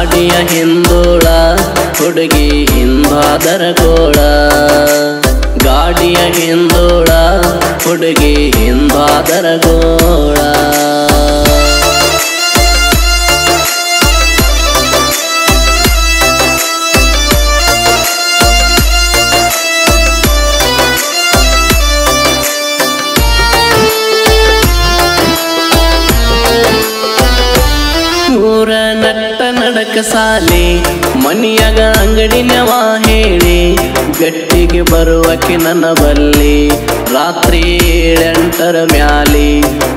ಗಾಡಿಯ ಹಿಂದೋಳ ಹುಡುಗಿ ಹಿಂಬಾದರ ಗೋಳ ಗಾಡಿಯ ಹಿಂದೋಳ ಹುಡುಗಿ ಹಿಂಬಾದರ ಗೋಳ ಊರ ನಟ್ಟ ನಡಕ ಸಾಲಿ ಮನಿಯಾಗ ಅಂಗಡಿನವ ಹೇಳಿ ಗಟ್ಟಿಗೆ ಬರುವಕ್ಕೆ ನನ್ನ ಬಲ್ಲಿ ರಾತ್ರಿ 8 ಮ್ಯಾಲಿ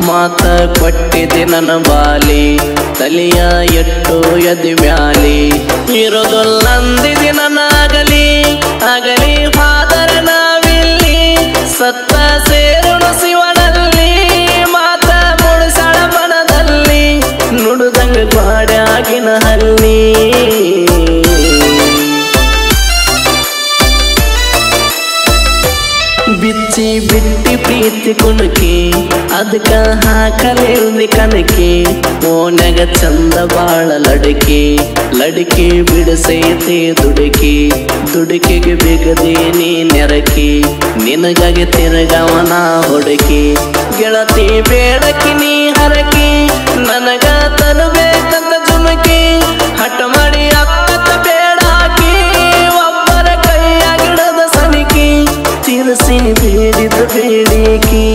ಮಾತ ಕೊಟ್ಟಿದೆ ನನ್ನ ಬಾಲಿ ತಲೆಯ ಎಟ್ಟು ಎದಿ ಮ್ಯಾಲಿ ಇರೋದೊಲ್ಲಂದಿದೆ ನನ್ನಾಗಲಿ ಆಗಲಿ ಫಾದರ ನಾವಿಲ್ಲಿ ಸತ್ತ ಸೇರುಣ ಶಿವನಲ್ಲಿ ಮಾತ ಮುಡಿಸಳ ಮನದಲ್ಲಿ ನುಡುದಂಗ ಗ್ವಾಡ್ಯಾಗಿನ ಹಲ್ಲಿ ಬಿಚ್ಚಿ ಬಿಟ್ಟಿ ಪ್ರೀತಿ ಕುಣಕಿ ಅದಕ್ಕ ಹಾಕಲೇಂದಿ ಕನಕಿ ಓನ್ಯಾಗ ಚಂದ ಬಾಳ ಲಡಕಿ ಬಿಡಸೈತಿ ದುಡುಕಿಗೆ ಬಿಗದೇನಿ ನೆರಕಿ ನಿನಗಾಗಿ ತಿರುಗವನ ಹುಡುಕಿ ಗೆಳತಿ ಬೇಡಕಿ ನೀ ಹರಕಿ ನನಗ ತರಬೇಕಂತ ಜುಮಕಿ ಹಠ ಮಾಡಿ ಅಪ್ಪತ್ತ ಬೇಡಾಕಿ ಒಬ್ಬರ ಕೈಯಾಗಿಡದ ಸನಿಕಿ ತಿರಸಿ ಬೇಡಿದ ಬೇಡಿಕಿ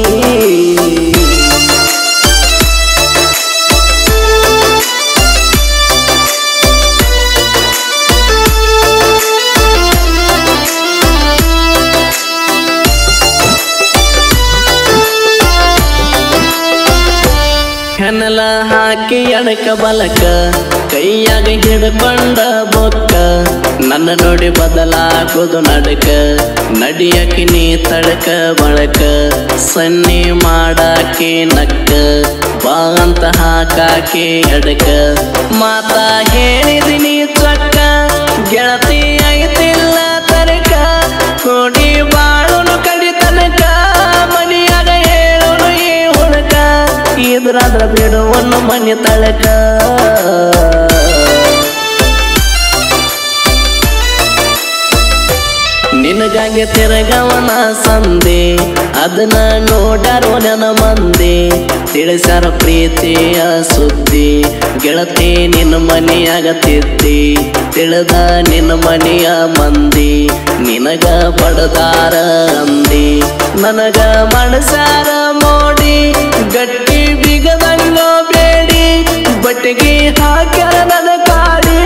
ಹೆನಲ ಹಾಕಿ ಎಡಕ ಬಲಕ ಕೈಯಾಗ ಹಿಡ್ಕೊಂಡ ಬೊಕ್ಕ ನನ್ನ ನೋಡಿ ಬದಲಾಗೋದು ನಡಕ ನಡಿಯಕಿ ನೀ ತಡಕ ಬಳಕ ಸನ್ನಿ ಮಾಡಾಕಿ ನಕ್ಕ ಬಾ ಅಂತ ಹಾಕಾಕಿ ಎಡಕ ಮಾತ ಹೇಳಿದಿನಿ ಚಕ್ಕ ಗೆಳತಿ ಐತಿಲ್ಲ ತರಕ ನೋಡಿ ಬಾಳುನು ಕಡಿತನಕ ಮನಿಯಾಗ ಹೇಳುನು ಈ ಹುಡುಕ ಇದ್ರಾದ್ರ ಬಿಡುವನ್ನು ಮನೆ ತಳಕ ನಿನಗಾಗಿ ತಿರಗವನ ಸಂದೆ ಅದನ್ನ ನೋಡಾರೋ ನನ್ನ ಮಂದಿ ತಿಳಿಸಾರ ಪ್ರೀತಿಯ ಸುದ್ದಿ ಗೆಳತಿ ನಿನ್ನ ಮನೆಯಾಗತ್ತಿದ್ದಿ ತಿಳಿದ ನಿನ್ನ ಮನೆಯ ಮಂದಿ ನಿನಗ ಬಡದಾರ ಅಂದಿ ನನಗ ಮನಸಾರ ಮೋಡಿ ಗಟ್ಟಿ ಬಿಗದಂಗ ಬೇಡಿ ಬಟ್ಟಿಗೆ ಹಾಕ್ಯಾರ ನನ್ನ ಕಾಡಿ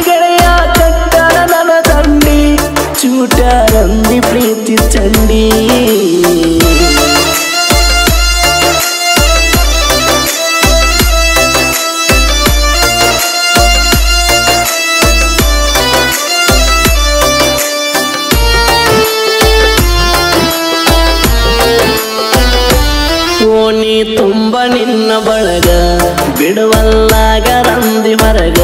ಗೆಳೆಯ ಕಟ್ಟಾರ ನನ್ನ ದಂಡಿ ಚೂಟಾರಂದಿ ಪ್ರೀತಿ ಚಂಡಿ ಓನಿ ತುಂಬ ನಿನ್ನ ಬಳಗ ಬಿಡುವಲ್ಲಾಗ ರಂದಿ ಹೊರಗ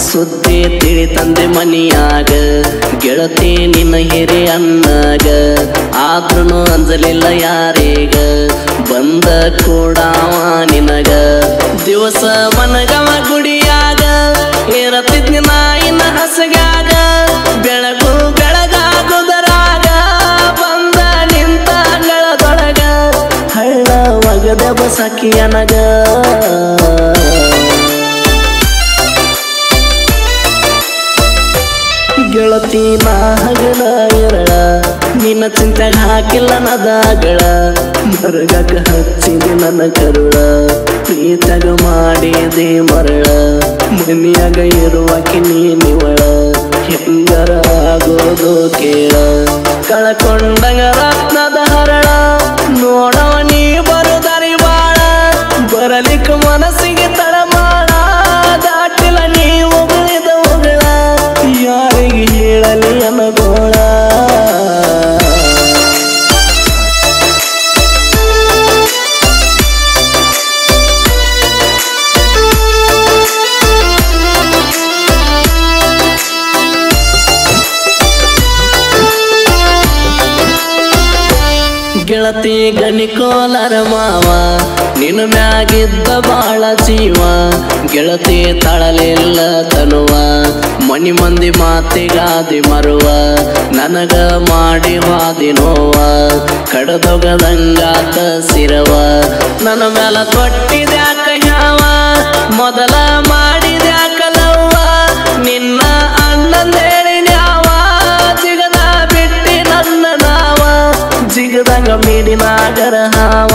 ಸುದ್ದಿ ತಿಳಿತಂದೆ ಮನಿಯಾಗ ಗೆಳತಿ ನಿನ್ನ ಹಿರಿ ಅನ್ನಾಗ ಆದ್ರೂ ಅಂಜಲಿಲ್ಲ ಯಾರೀಗ ಬಂದ ಕೂಡಾವ ನಿನಗ ದಿವಸ ಮನಗವ ಗುಡಿಯಾಗ ಇರತಿದ್ನಿ ನಾಯಿನ ಹಸಗಾಗ ಬೆಳಗು ಬೆಳಗಾಗುದರಾಗ ಬಂದ ನಿಂತ ಗಳದೊಳಗ ಹಳ್ಳ ಒಗದ ಬಸಕಿಯನಗ ಗೆಳತಿ ನಾ ಹಗಲ ಎರಳ ನಿನ್ನ ಚಿಂತೆಗ ಹಾಕಿಲ್ಲ ನದಾಗಳ ಮರಗಕ ಹಚ್ಚಿದೆ ನನ್ನ ಕರುಳ ಪ್ರೀತಗ ಮಾಡಿದೆ ಮರಳ ಮನಿಯಾಗ ಇರುವಕಿ ನೀನಿವಳ ಹೆಂಗರ ಆಗೋದು ಕೇಳ ಕಳಕೊಂಡಂಗ ರತ್ನದ ಹರಳ ನೋಡವ ನೀ ಬರುದಾರಿ ಬಾಳ ಬರಲಿಕ್ಕ ಮನಸ್ಸಿಗೆ ತಳಮಾಳ ದಾಟಿಲ್ಲ ನೀವು ಬೆಳೆದ ಹೊಗಳ ಯಾರಿಗೆ ಹೇಳಲಿ ಅನಗೋಳ ಗೆಳತಿ ಗಣಿಕೋಲರ ಮಾವ ನಿನ್ನ ಮ್ಯಾಗಿದ್ದ ಬಾಳ ಜೀವ ಗೆಳತಿ ತಳಲಿಲ್ಲ ತನುವ ಮನಿ ಮಂದಿ ಮಾತಿಗಾದಿ ಮರುವ ನನಗ ಮಾಡಿ ವಾದಿ ನೋವ ಕಡದೊಗದಂಗಾತ ಸಿರವ ನನ್ನ ಮ್ಯಾಲ ತೊಟ್ಟಿದ್ಯಾಕ ಯಾವ ಮೊದಲ ಮಾಡಿದ್ಯಾಕ ಲವ್ವ ನಿನ್ನ ಅಣ್ಣಂದೇಳಿ ನ್ಯಾವ ಜಿಗದ ಬಿಟ್ಟಿ ನನ್ನ ನಾವ ಜಿಗದಂಗ ಮೀಡಿನಾಗರ ಹಾವ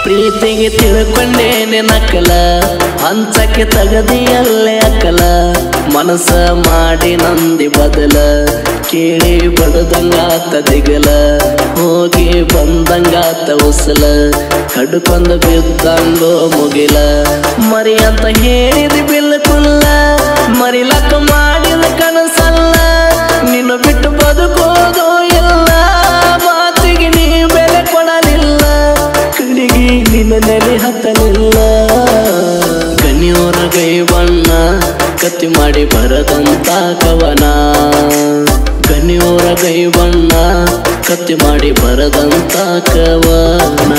ಪ್ರೀತಿಗೆ ತಿಳ್ಕೊಂಡೇನೆ ನಕಲ ಹಂಚಕ್ಕೆ ತಗದಿಯಲ್ಲೇ ಅಕ್ಕಲ ಮನಸ್ಸ ಮಾಡಿ ನಂದಿ ಬದಲ ಕೇಳಿ ಬಡದಂಗಾತ ದಿಗಲ ಹೋಗಿ ಬಂದಂಗಾತ ಉಸಲ ಕಡ್ಕೊಂಡ ಬಿದ್ದಂಗೋ ಮುಗಿಲ ಮರಿ ಅಂತ ಹೇಳಿದ ಬಿಲ್ಕುಲ್ಲ ಮರಿಲಕ್ಕ ಮಾಡಿದ ಕನಸಲ್ಲ ನಿನ್ನ ಬಿಟ್ಟು ಬದುಕೋದು ಇಲ್ಲ ಮಾತಿಗೆ ನೀ ಬೆಲೆ ಕೊಡಲಿಲ್ಲ ಕಡಿಗೆ ನಿನ್ನ ನೆಲೆ ಹತ್ತಲಿಲ್ಲ ಗಣಿಯವರ ಗೈ ಬಣ್ಣ ಕತ್ತಿ ಮಾಡಿ ಬರದಂತ ಕವನ ಗಣಿಯವರ ಗೈ ಬಣ್ಣ ಕತ್ತಿ ಮಾಡಿ ಬರದಂತ ಕವನ